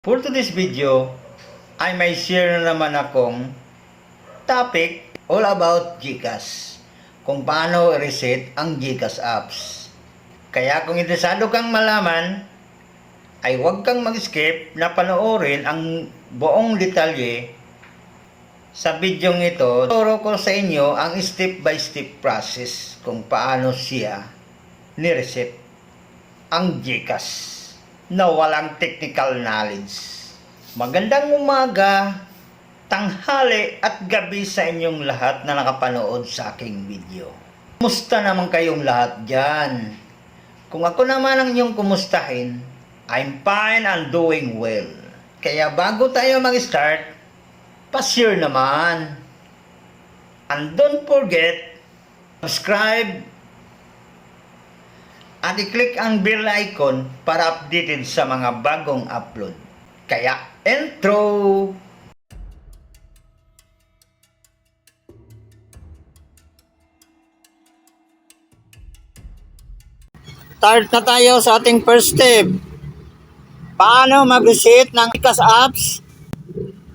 For today's video, ay may share na naman akong topic all about GCash. Kung paano i-reset ang GCash apps. Kaya kung interesado kang malaman, ay huwag kang mag-skip na panoorin ang buong detalye sa video ito. Turo ko sa inyo ang step-by-step process kung paano siya ni-reset ang GCash na walang technical knowledge. Magandang umaga, tanghali at gabi sa inyong lahat na nakapanood sa aking video. Kumusta naman kayong lahat dyan? Kung ako naman ang inyong kumustahin, I'm fine and doing well. Kaya bago tayo mag-start, pa-share naman. And don't forget, subscribe at i-click ang bell icon para updated sa mga bagong upload. Kaya, intro! Start na tayo sa ating first step. Paano mag-reset ng GCash apps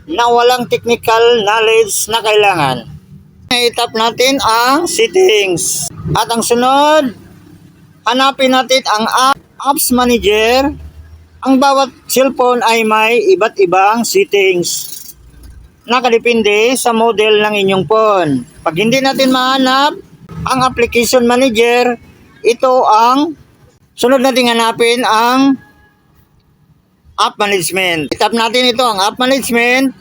na walang technical knowledge na kailangan? I-tap natin ang settings. At ang sunod, hanapin natin ang Apps Manager. Ang bawat cellphone ay may iba't ibang settings. Nakadepende sa model ng inyong phone. Pag hindi natin mahanap ang Application Manager, ito ang sunod natin hanapin ang App Management. I-tap natin ito ang App Management.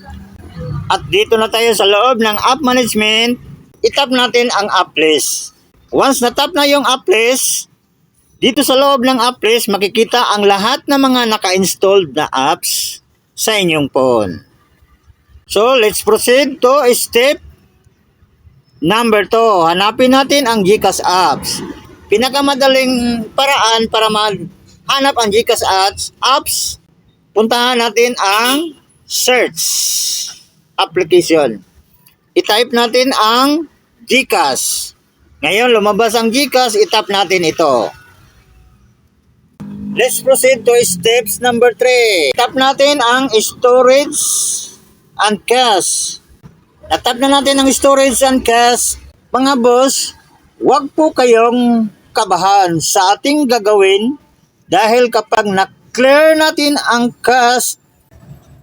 At dito na tayo sa loob ng App Management. I-tap natin ang App List. Once na-tap na yung App List, dito sa loob ng app list, makikita ang lahat ng mga naka-installed na apps sa inyong phone. So, let's proceed to step number 2. Hanapin natin ang GCash apps. Pinakamadaling paraan para mahanap ang GCash apps, puntahan natin ang search application. I-type natin ang GCash. Ngayon, lumabas ang GCash, i-tap natin ito. Let's proceed to steps number 3. Tap natin ang storage and cache. Natap na natin ang storage and cache. Mga boss, huwag po kayong kabahan sa ating gagawin dahil kapag na-clear natin ang cache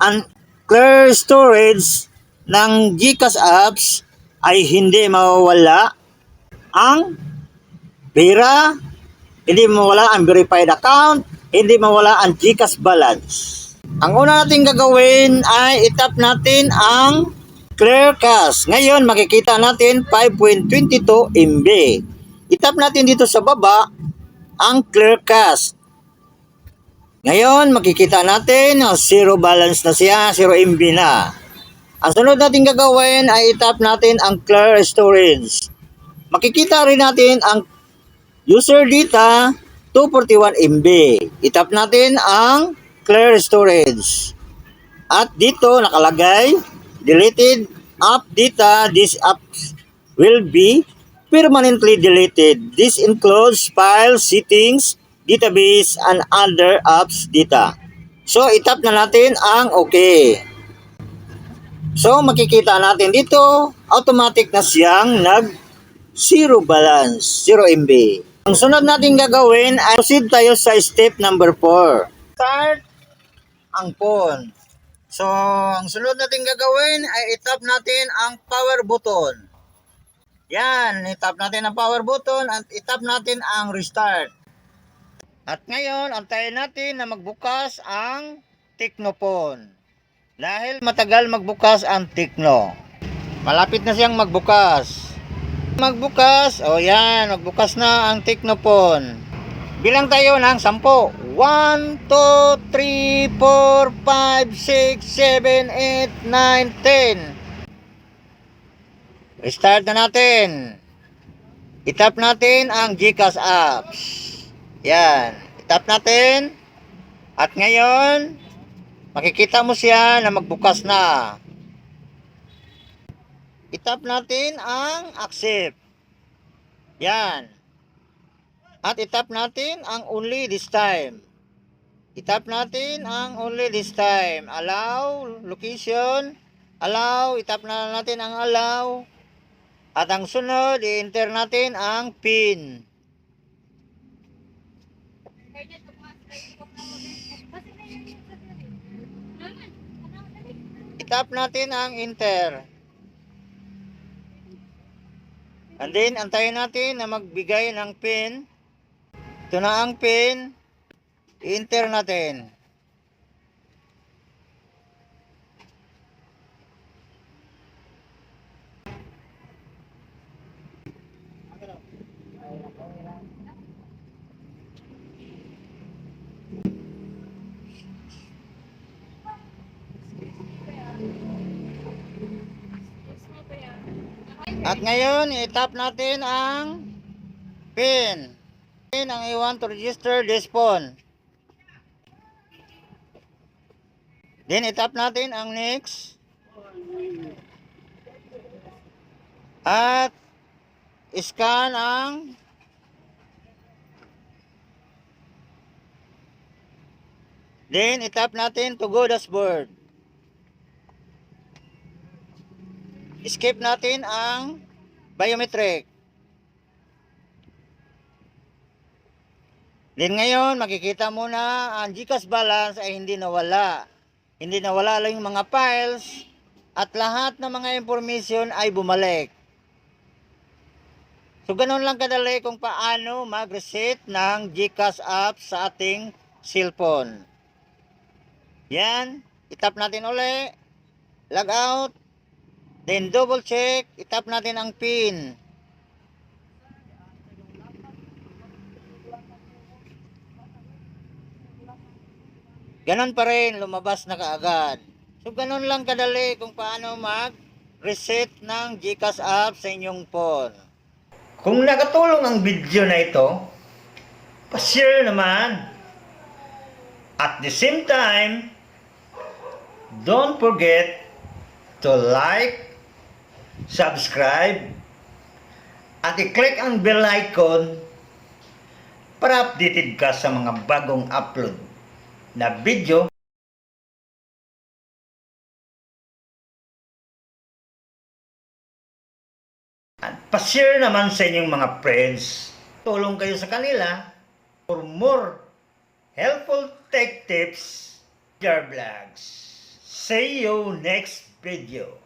and clear storage ng GCash apps ay hindi mawawala ang pera, hindi mawala ang verified account, hindi mawala ang GCash balance. Ang una natin gagawin ay itap natin ang Clear Cache. Ngayon makikita natin 5.22 MB. Itap natin dito sa baba ang Clear Cache. Ngayon makikita natin zero balance na siya, 0 MB na. Ang sunod natin gagawin ay itap natin ang Clear Storage. Makikita rin natin ang user data 241 MB. Itap natin ang clear storage. At dito nakalagay deleted app data. This app will be permanently deleted. This includes file settings, database, and other apps data. So itap na natin ang okay. So makikita natin dito automatic na siyang zero balance, 0 MB. Ang sunod natin gagawin ay proceed tayo sa step number 4. Start ang phone. So, ang sunod natin gagawin ay itap natin ang power button. Yan, itap natin ang power button at itap natin ang restart. At ngayon, antayin natin na magbukas ang Tecno phone. Dahil matagal magbukas ang Tecno. Malapit na siyang magbukas. Magbukas na ang Tecno phone. Bilang tayo ng 10. 1, 2, 3, 4, 5, 6, 7, 8, 9, 10. Restart na natin. Itap natin ang GCash apps. Yan. Itap natin. At ngayon, makikita mo siya na magbukas na. Itap natin ang accept. Yan. At itap natin ang only this time. itap natin ang only this time. Allow, location, allow, itap na natin ang allow. At ang sunod, i-enter natin ang PIN. Itap natin ang enter. And then, antayin natin na magbigay ng PIN. Ito na ang PIN. I-enter natin. At ngayon, i-tap natin ang PIN. PIN ang I want to register this phone. Then, i-tap natin ang next. At scan ang then, i-tap natin to go dashboard. Skip natin ang biometric. Then ngayon, makikita mo na ang GCash balance ay hindi nawala. Hindi nawala lang yung mga files at lahat ng mga information ay bumalik. So, ganun lang kadali kung paano mag-reset ng GCash app sa ating cellphone. Yan, itap natin uli, log out, then double check, itap natin ang PIN. Ganon pa rin, lumabas na kaagad. So, ganon lang kadali kung paano mag-reset ng GCash app sa inyong phone. Kung nakatulong ang video na ito, pa-share naman. At the same time, don't forget to like, subscribe, at i-click ang bell icon para updated ka sa mga bagong upload na video. At pa-share naman sa inyong mga friends. Tulong kayo sa kanila for more helpful tech tips, your vlogs. See you next video.